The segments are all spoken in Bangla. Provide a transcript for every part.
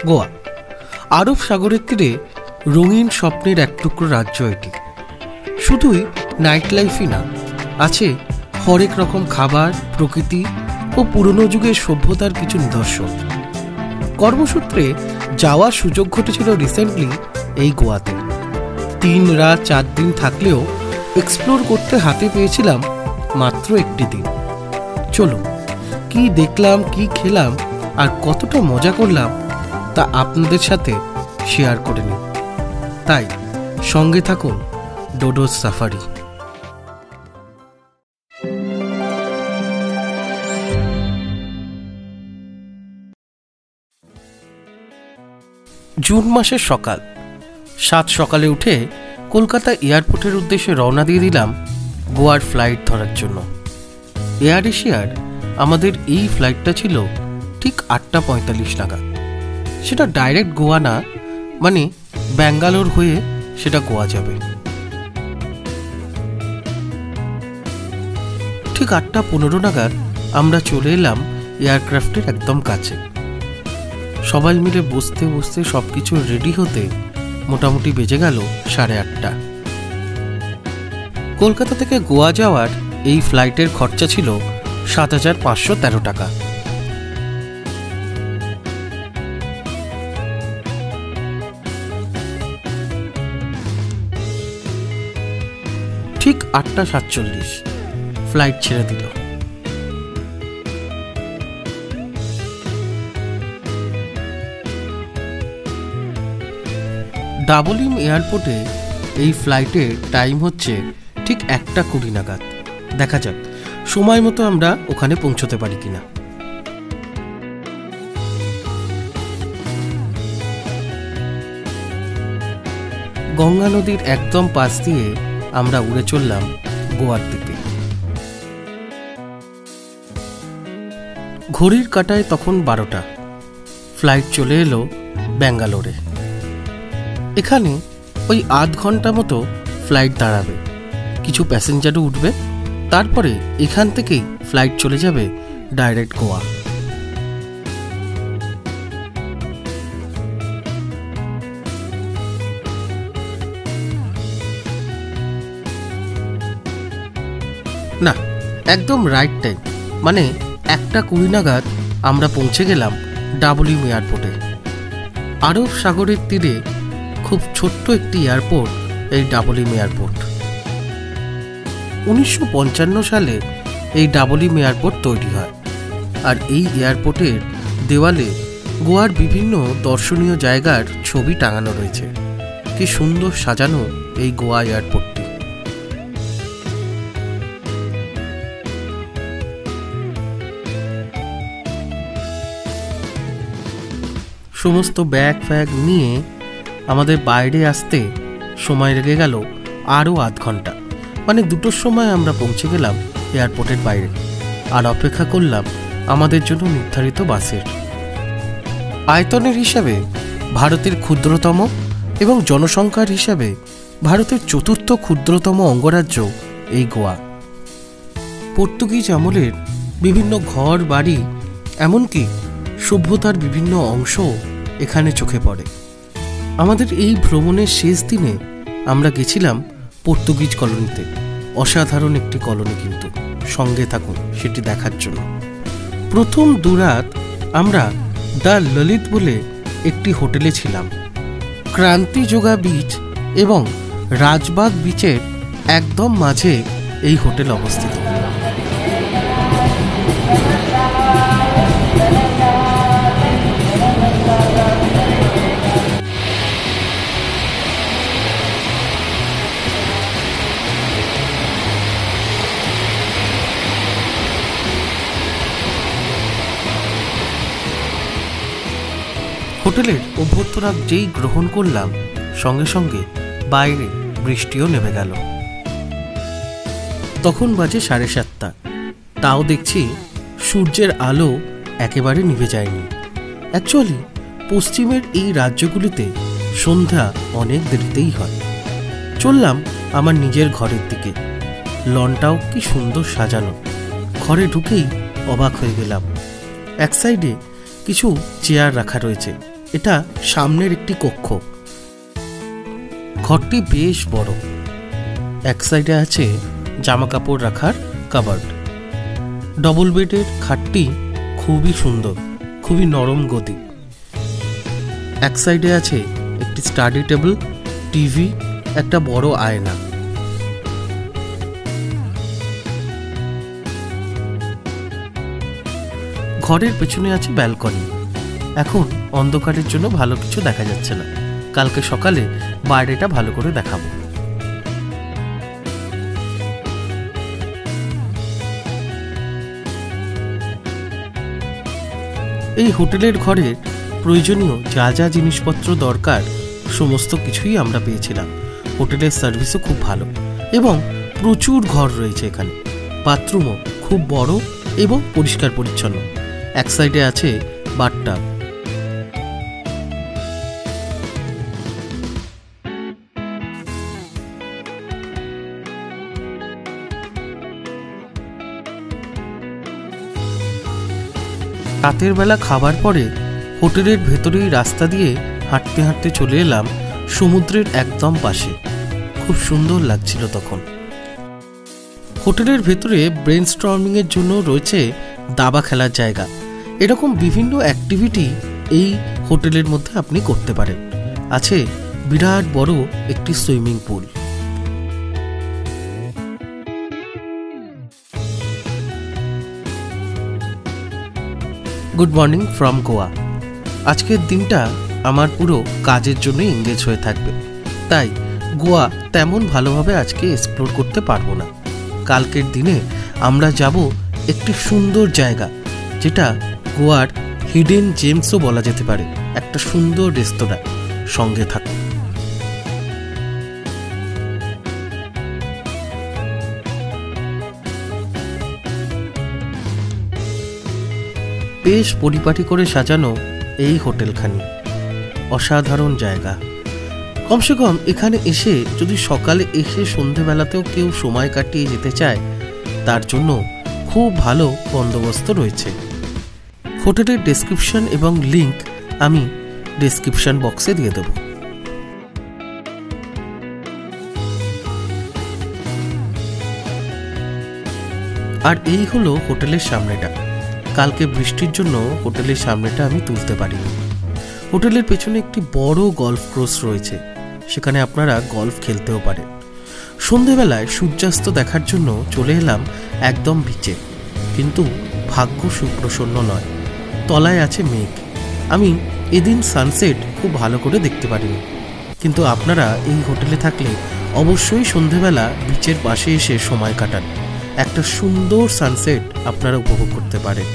গোয়া আরব সাগরের তীরে রঙিন স্বপ্নের এক টুকরো রাজ্য এটি। শুধুই নাইট লাইফই না, আছে হরেক রকম খাবার, প্রকৃতি ও পুরনো যুগের সভ্যতার কিছু নিদর্শন। কর্মসূত্রে যাওয়ার সুযোগ ঘটেছিল রিসেন্টলি এই গোয়াতে। 3 রাত 4 দিন থাকলেও এক্সপ্লোর করতে হাতে পেয়েছিলাম মাত্র একটি দিন। চলুন, কি দেখলাম, কি খেলাম আর কতটা মজা করলাম তা আপনাদের সাথে শেয়ার করে নিই। তাই সঙ্গে থাকুন ডোডোস সাফারি। জুন মাসের সকাল 7 সকালে উঠে কলকাতা এয়ারপোর্টের উদ্দেশ্যে রওনা দিয়ে দিলাম গোয়ার ফ্লাইট ধরার জন্য। এয়ার এশিয়ার আমাদের এই ফ্লাইটটা ছিল ঠিক 8:45 নাগাদ। সেটা ডাইরেক্ট গোয়া না, মানে ব্যাঙ্গালোর হয়ে সেটা গোয়া যাবে। ঠিক 8:15 নাগাদ আমরা চলে এলাম এয়ারক্রাফটের একদম কাছে। সবাই মিলে বসতে বসতে সবকিছু রেডি হতে মোটামুটি বেজে গেল 8:30। কলকাতা থেকে গোয়া যাওয়ার এই ফ্লাইটের খরচা ছিল 7,513 টাকা। ঠিক 8:47 ফ্লাইট ছেড়ে দিল। ডাবলিম এয়ারপোর্টে এই ফ্লাইটের টাইম হচ্ছে ঠিক 1:20 নাগাদ। দেখা যাক সময় মতো আমরা ওখানে পৌঁছতে পারি কিনা। গঙ্গা নদীর একদম পাশ দিয়ে আমরা উড়ে চললাম গোয়ার দিকে। ঘড়ির কাঁটায় তখন 12টা। ফ্লাইট চলে এলো ব্যাঙ্গালোরে। এখানে ওই আধ ঘন্টা মতো ফ্লাইট দাঁড়াবে, কিছু প্যাসেঞ্জারও উঠবে, তারপরে এখান থেকেই ফ্লাইট চলে যাবে ডাইরেক্ট গোয়া। না, একদম রাইট টাইম, মানে 1:20 নাগাদ আমরা পৌঁছে গেলাম ডাবলিম এয়ারপোর্টে। আরব সাগরের তীরে খুব ছোট্ট একটি এয়ারপোর্ট এই ডাবলিম এয়ারপোর্ট। 1955 সালে এই ডাবলিম এয়ারপোর্ট তৈরি হয়। আর এই এয়ারপোর্টের দেওয়ালে গোয়ার বিভিন্ন দর্শনীয় জায়গার ছবি টাঙানো রয়েছে। কি সুন্দর সাজানো এই গোয়া এয়ারপোর্টটি। সমস্ত ব্যাগ ফ্যাগ নিয়ে আমাদের বাইরে আসতে সময় লেগে গেল আরও আধ ঘন্টা, মানে 2টোর সময় আমরা পৌঁছে গেলাম এয়ারপোর্টের বাইরে। আর অপেক্ষা করলাম আমাদের জন্য নির্ধারিত বাসের। আয়তনের হিসাবে ভারতের ক্ষুদ্রতম এবং জনসংখ্যার হিসাবে ভারতের 4র্থ ক্ষুদ্রতম অঙ্গরাজ্য এই গোয়া। পর্তুগিজ আমলের বিভিন্ন ঘর বাড়ি, এমনকি সভ্যতার বিভিন্ন অংশ এখানে চোখে পড়ে। আমাদের এই ভ্রমণের শেষ দিনে আমরা গেছিলাম পর্তুগিজ কলোনিতে। অসাধারণ একটি কলোনি, কিন্তু সঙ্গে থাকুন সেটি দেখার জন্য। প্রথম 2 রাত আমরা দ্য ললিত বলে একটি হোটেলে ছিলাম। ক্রান্তিযোগা বিচ এবং রাজবাগ বিচের একদম মাঝে এই হোটেল অবস্থিত। হোটেলের অভ্যর্থনা যেই গ্রহণ করলাম, সঙ্গে সঙ্গে বাইরে বৃষ্টিও নেমে গেল। তখন বাজে 7:30। তাও দেখছি সূর্যের আলো একেবারে নিভে যায়নি। অ্যাকচুয়ালি পশ্চিমের এই রাজ্যগুলিতে সন্ধ্যা অনেক দেরিতেই হয়। চললাম আমার নিজের ঘরের দিকে। লনটাও কি সুন্দর সাজানো। ঘরে ঢুকেই অবাক হয়ে গেলাম। এক সাইডে কিছু চেয়ার রাখা রয়েছে, এটা সামনের একটি কক্ষ। ঘরটি বেশ বড়। এক সাইডে আছে জামা কাপড় রাখার কাবার্ড। ডবল বেডের খাটটি খুবই সুন্দর, খুবই নরম গদি। এক সাইডে আছে একটি স্টাডি টেবিল, টিভি, একটা বড় আয়না। ঘরের পেছনে আছে ব্যালকনি। এখন অন্ধকারের জন্য ভালো কিছু দেখা যাচ্ছে না, কালকে সকালে বাইরেটা ভালো করে দেখাবো। এই হোটেলের ঘরের প্রয়োজনীয় যা যা জিনিসপত্র দরকার সমস্ত কিছুই আমরা পেয়েছিলাম। হোটেলের সার্ভিসও খুব ভালো এবং প্রচুর ঘর রয়েছে এখানে। বাথরুমও খুব বড় এবং পরিষ্কার পরিচ্ছন্ন। এক সাইডে আছে বাথটাব। রাতের বেলা খাবার পরে হোটেলের ভেতরেই রাস্তা দিয়ে হাঁটতে হাঁটতে চলে এলাম সমুদ্রের একদম পাশে। খুব সুন্দর লাগছিল তখন। হোটেলের ভেতরে ব্রেনস্টর্মিং এর জন্য রয়েছে দাবা খেলার জায়গা। এরকম বিভিন্ন অ্যাক্টিভিটি এই হোটেলের মধ্যে আপনি করতে পারেন। আছে বিরাট বড় একটি swimming pool. Good morning from Goa. আজকের দিনটা আমার পুরো কাজের জন্য এঙ্গেজ হয়ে থাকবে, তাই গোয়া তেমন ভালোভাবে আজকে এক্সপ্লোর করতে পারবো না। কালকের দিনে আমরা যাব একটি সুন্দর জায়গা, যেটা গোয়ার হিডেন জেমসও বলা যেতে পারে, একটা সুন্দর রেস্তোরাঁ। সঙ্গে থাকুন। বেশ পরিপাটি করে সাজানো এই হোটেলখানি। অসাধারণ জায়গা। কমসে কম এখানে এসে যদি সকালে এসে সন্ধেবেলাতেও কেউ সময় কাটিয়ে যেতে চায়, তার জন্য খুব ভালো বন্দোবস্ত রয়েছে। হোটেলের ডেসক্রিপশন এবং লিংক আমি ডেসক্রিপশন বক্সে দিয়ে দেব। আর এই হলো হোটেলের সামনেটা। কালকে বৃষ্টির জন্য হোটেলের সামনেটা আমি তুলতে পারিনি। হোটেলের পেছনে একটি বড় গলফ কোর্স রয়েছে, সেখানে আপনারা গলফ খেলতেও পারেন। সন্ধেবেলায় সূর্যাস্ত দেখার জন্য চলে এলাম একদম বিচে, কিন্তু ভাগ্য সুপ্রসন্ন নয়, তলায় আছে মেঘ। আমি এদিন সানসেট খুব ভালো করে দেখতে পারিনি, কিন্তু আপনারা এই হোটেলে থাকলে অবশ্যই সন্ধেবেলা বিচের পাশে এসে সময় কাটান। একটা সুন্দর সানসেট আপনারা উপভোগ করতে পারেন।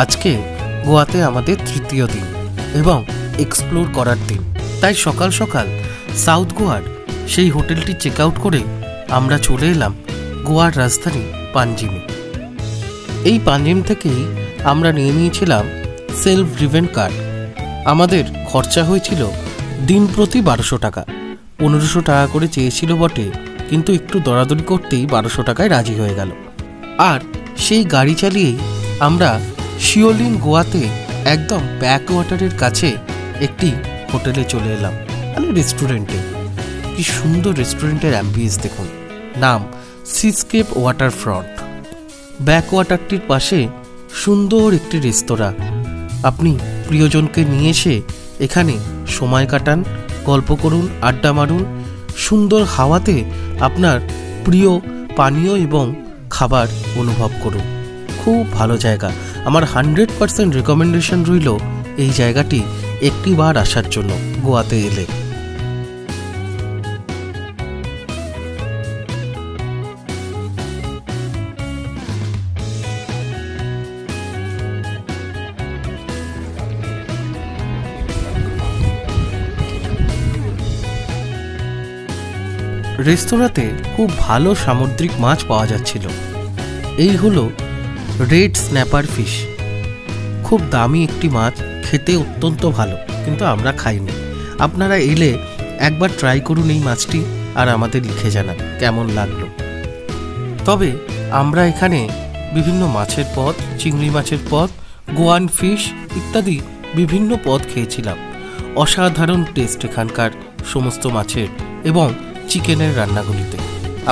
আজকে গোয়াতে আমাদের তৃতীয় দিন এবং এক্সপ্লোর করার দিন, তাই সকাল সকাল সাউথ গোয়ার সেই হোটেলটি চেক আউট করে আমরা চলে এলাম গোয়ার রাজধানী পানজিমে। এই পানজিম থেকেই আমরা নিয়ে নিয়েছিলাম সেলফ ড্রিভেন কার। আমাদের খরচা হয়েছিল দিন প্রতি 1200 টাকা। 1500 টাকা করে চেয়েছিল বটে, কিন্তু একটু দরাদরি করতেই 1200 টাকায় রাজি হয়ে গেল। আর সেই গাড়ি চালিয়েই আমরা শিওলিন গোয়াতে একদম ব্যাকওয়াটারের কাছে একটি হোটেলে চলে এলাম, মানে রেস্টুরেন্টে। কি সুন্দর রেস্টুরেন্টের অ্যাম্বিয়েন্স দেখুন। নাম সিস্কেপ ওয়াটার ফ্রন্ট। ব্যাকওয়াটারটির পাশে সুন্দর একটি রেস্তোরাঁ। আপনি প্রিয়জনকে নিয়ে এসে এখানে সময় কাটান, গল্প করুন, আড্ডা মারুন। সুন্দর হাওয়াতে আপনার প্রিয় পানীয় এবং খাবার অনুভব করুন। খুব ভালো জায়গা। আমার 100% রেকমেন্ডেশন রইল এই জায়গাটি একটিবার আসার জন্য গোয়াতে এলে। রেস্তোরাঁতে খুব ভালো সামুদ্রিক মাছ পাওয়া যাচ্ছিল। এই হলো রেড স্ন্যাপার ফিশ। খুব দামি একটি মাছ, খেতে অত্যন্ত ভালো, কিন্তু আমরা খাইনি। আপনারা এলে একবার ট্রাই করুন এই মাছটি, আর আমাদের লিখে জানান কেমন লাগলো। তবে আমরা এখানে বিভিন্ন মাছের পদ, চিংড়ি মাছের পদ, গোয়ান ফিশ ইত্যাদি বিভিন্ন পদ খেয়েছিলাম। অসাধারণ টেস্ট এখানকার সমস্ত মাছের এবং চিকেনের রান্নাগুলিতে।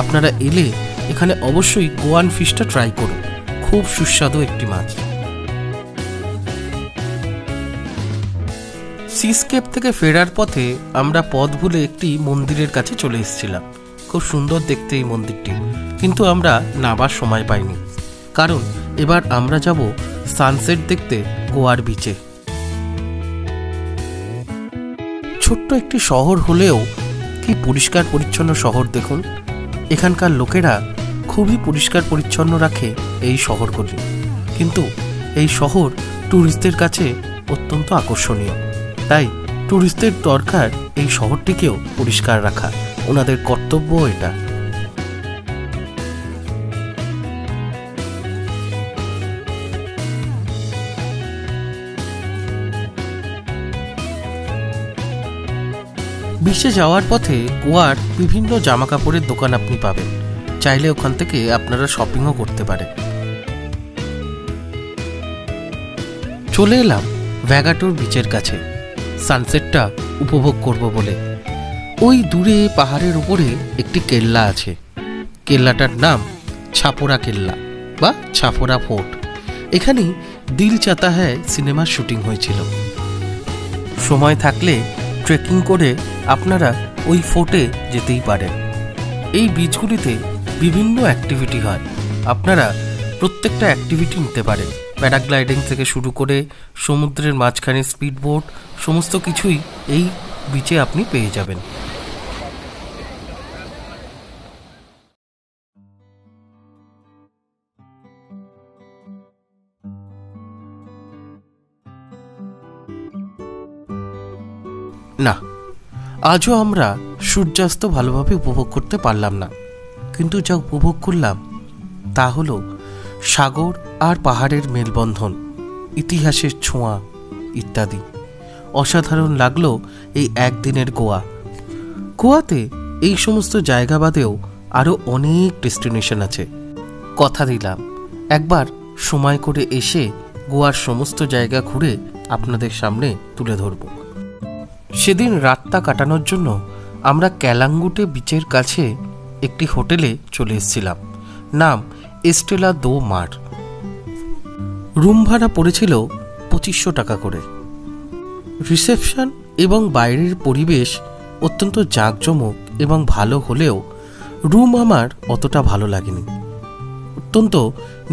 আপনারা এলে এখানে অবশ্যই গোয়ান ফিশটা ট্রাই করুন, খুব সুস্বাদু একটি মাছ। সিস্কেপ থেকে ফেরার পথে আমরা পথ ভুলে একটি মন্দিরের কাছে চলে এসেছিলাম। খুব সুন্দর দেখতে এই মন্দিরটি, কিন্তু আমরা নাবার সময় পাইনি, কারণ এবার আমরা যাব সানসেট দেখতে গোয়ার বিচে। ছোট্ট একটি শহর হলেও কি পরিষ্কার পরিচ্ছন্ন শহর দেখুন। এখানকার লোকেরা খুবই পরিষ্কার পরিচ্ছন্ন রাখে এই শহরগুলি, কিন্তু এই শহর ট্যুরিস্টদের কাছে অত্যন্ত আকর্ষণীয়। তাই ট্যুরিস্টদের দরকার এই শহরটিকেও পরিষ্কার রাখা, ওনাদের কর্তব্য এটা। বিচে যাওয়ার পথে গোয়ার বিভিন্ন জামা কাপড়ের দোকান আপনি পাবেন, চাইলে ওখান থেকে আপনারা শপিংও করতে পারেন। চলে এলাম ভ্যাগাটোর বিচের কাছে সানসেটটা উপভোগ করব বলে। ওই দূরে পাহাড়ের উপরে একটি কেল্লা আছে, কেল্লাটার নাম ছাপোরা কেল্লা বা ছাপোরা ফোর্ট। এখানেই দিল চাতা হ্যায় সিনেমার শুটিং হয়েছিল। সময় থাকলে ট্রেকিং করে আপনারা ওই ফোর্টে যেতেই পারেন। এই বিচগুলিতে বিভিন্ন অ্যাক্টিভিটি হয়, আপনারা প্রত্যেকটা অ্যাক্টিভিটি নিতে পারেন। প্যারাগ্লাইডিং থেকে শুরু করে সমুদ্রের মাঝখানে স্পিড বোট, সমস্ত কিছুই এই বিচে আপনি পেয়ে যাবেন। না, আজও আমরা সূর্যাস্ত ভালোভাবে উপভোগ করতে পারলাম না, কিন্তু যা উপভোগ করলাম তা হলো সাগর আর পাহাড়ের মেলবন্ধন, ইতিহাসের ছোঁয়া ইত্যাদি। অসাধারণ লাগলো এই একদিনের গোয়া। গোয়াতে এই সমস্ত জায়গা বাদেও আরও অনেক ডেস্টিনেশন আছে। কথা দিলাম একবার সময় করে এসে গোয়ার সমস্ত জায়গা ঘুরে আপনাদের সামনে তুলে ধরব। সেদিন রাতটা কাটানোর জন্য আমরা ক্যালাঙ্গুটে বিচের কাছে একটি হোটেলে চলে এসেছিলাম, নাম এস্টেলা দো মার। রুম ভাড়া পড়েছিল 2500 টাকা করে। রিসেপশন এবং বাইরের পরিবেশ অত্যন্ত জাঁকজমক এবং ভালো হলেও রুম আমার অতটা ভালো লাগেনি। অত্যন্ত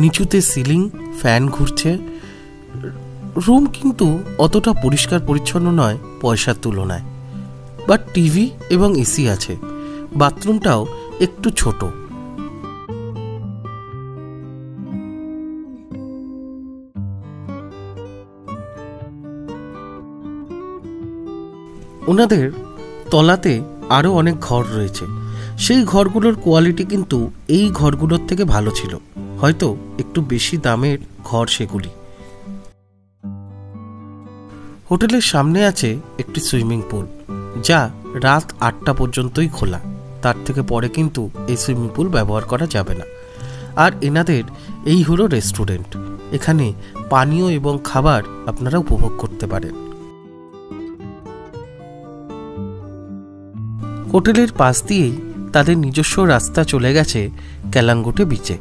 নিচুতে সিলিং, ফ্যান ঘুরছে। রুম কিন্তু অতটা পরিষ্কার পরিচ্ছন্ন নয় পয়সার তুলনায়, বাট টিভি এবং এসি আছে। বাথরুমটাও একটু ছোট। ওনাদের তলাতে আরও অনেক ঘর রয়েছে, সেই ঘরগুলোর কোয়ালিটি কিন্তু এই ঘরগুলোর থেকে ভালো ছিল, হয়তো একটু বেশি দামের ঘর সেগুলি। হোটেলের সামনে আছে একটি সুইমিং পুল, যা রাত 8টা পর্যন্তই খোলা, তার থেকে পরে কিন্তু এই সুইমিং পুল ব্যবহার করা যাবে না। আর এনাদের এই হলো রেস্টুরেন্ট, এখানে পানীয় এবং খাবার আপনারা উপভোগ করতে পারেন। হোটেলের পাশ দিয়েই তাদের নিজস্ব রাস্তা চলে গেছে ক্যালাঙ্গুটে বিচে।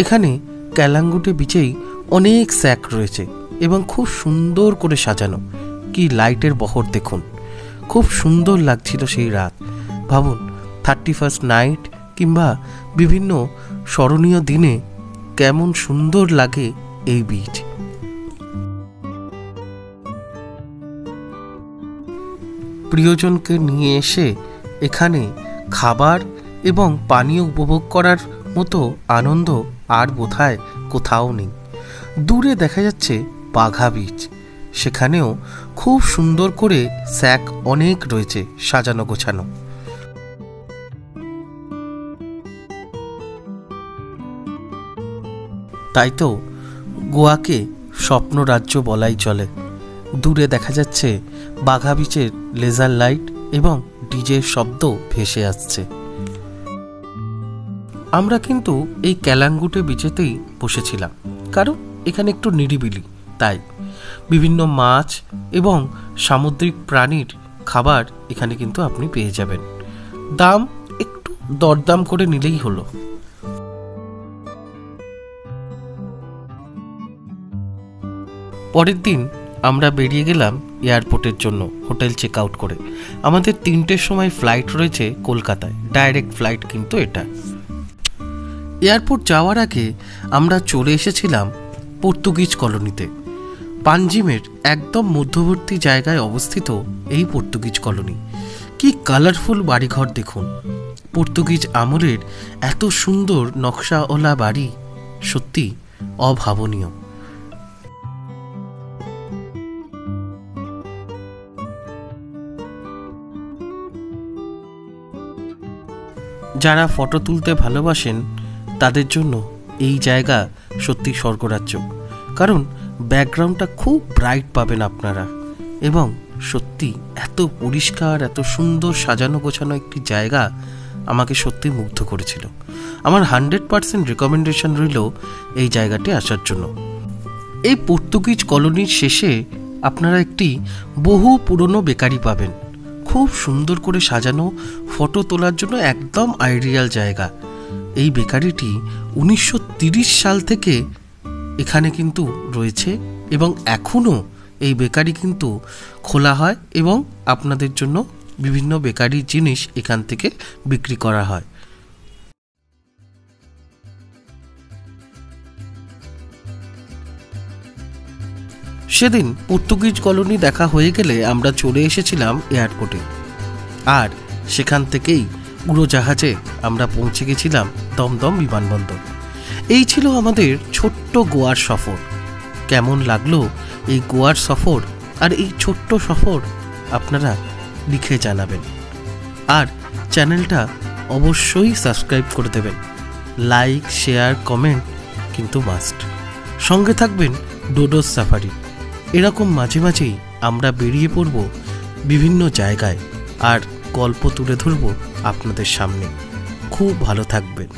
এখানে ক্যালাঙ্গুটে বিচেই অনেক স্যাক রয়েছে এবং খুব সুন্দর করে সাজানো। কি লাইটের বহর দেখুন, খুব সুন্দর লাগছিল সেই রাত। ভাবুন 31st নাইট কিংবা বিভিন্ন স্মরণীয় দিনে কেমন সুন্দর লাগে এই বিচ। প্রিয়জনকে নিয়ে এসে এখানে খাবার এবং পানীয় উপভোগ করার মতো আনন্দ আর বোধহয় কোথাও নেই। দূরে দেখা যাচ্ছে বাঘা বিচ, সেখানেও খুব সুন্দর করে স্যাক অনেক রয়েছে সাজানো গোছানো। তাই তো গোয়াকে স্বপ্ন রাজ্য বলাই চলে। দূরে দেখা যাচ্ছে বাঘা বিচের লেজার লাইট এবং ডিজের শব্দ ভেসে আসছে। আমরা কিন্তু এই ক্যালাঙ্গুটে বিচেতেই বসেছিলাম, কারণ এখানে একটু নিরিবিলি, তাই বিভিন্ন মাছ এবং সামুদ্রিক প্রাণীর খাবার এখানে কিন্তু আপনি পেয়ে যাবেন। দাম একটু দরদাম করে নিলেই হলো। পরের দিন আমরা বেরিয়ে গেলাম এয়ারপোর্টের জন্য হোটেল চেক আউট করে। আমাদের 3টের সময় ফ্লাইট রয়েছে কলকাতায়, ডাইরেক্ট ফ্লাইট কিন্তু এটা। এয়ারপোর্ট যাওয়ার আগে আমরা চলে এসেছিলাম পর্তুগিজ কলোনিতে। পাঞ্জিমের একদম মধ্যবর্তী জায়গায় অবস্থিত এই পর্তুগিজ কলোনি। কি কালারফুল বাড়িঘর দেখুন! পর্তুগিজ আমলের এত সুন্দর নকশাওয়ালা বাড়ি সত্যি অভাবনীয়। যারা ফটো তুলতে ভালোবাসেন তাদের জন্য এই জায়গা সত্যি স্বর্গরাজ্য, কারণ ব্যাকগ্রাউন্ডটা খুব ব্রাইট পাবেন আপনারা, এবং সত্যি এত পরিষ্কার, এত সুন্দর সাজানো গোছানো একটি জায়গা আমাকে সত্যি মুগ্ধ করেছিল। আমার 100% রেকমেন্ডেশন রইল এই জায়গাটি আসার জন্য। এই পর্তুগিজ কলোনির শেষে আপনারা একটি বহু পুরনো বেকারি পাবেন, খুব সুন্দর করে সাজানো, ফটো তোলার জন্য একদম আইডিয়াল জায়গা। এই বেকারিটি 1930 সাল থেকে এখানে কিন্তু রয়েছে, এবং এখনও এই বেকারি কিন্তু খোলা হয় এবং আপনাদের জন্য বিভিন্ন বেকারি জিনিস এখান থেকে বিক্রি করা হয়। সেদিন পর্তুগিজ কলোনি দেখা হয়ে গেলে আমরা চলে এসেছিলাম এয়ারপোর্টে, আর সেখান থেকেই উড়োজাহাজে আমরা পৌঁছে গেছিলাম দমদম বিমানবন্দর। এই ছিল আমাদের ছোট্ট গোয়ার সফর। কেমন লাগলো এই গোয়ার সফর আর এই ছোট্ট সফর আপনারা লিখে জানাবেন, আর চ্যানেলটা অবশ্যই সাবস্ক্রাইব করে দেবেন। লাইক, শেয়ার, কমেন্ট কিন্তু মাস্ট। সঙ্গে থাকবেন ডোডোস সাফারি। এরকম মাঝে মাঝেই আমরা বেরিয়ে পড়ব বিভিন্ন জায়গায় আর গল্প তুলে ধরব আপনাদের সামনে। খুব ভালো থাকবেন।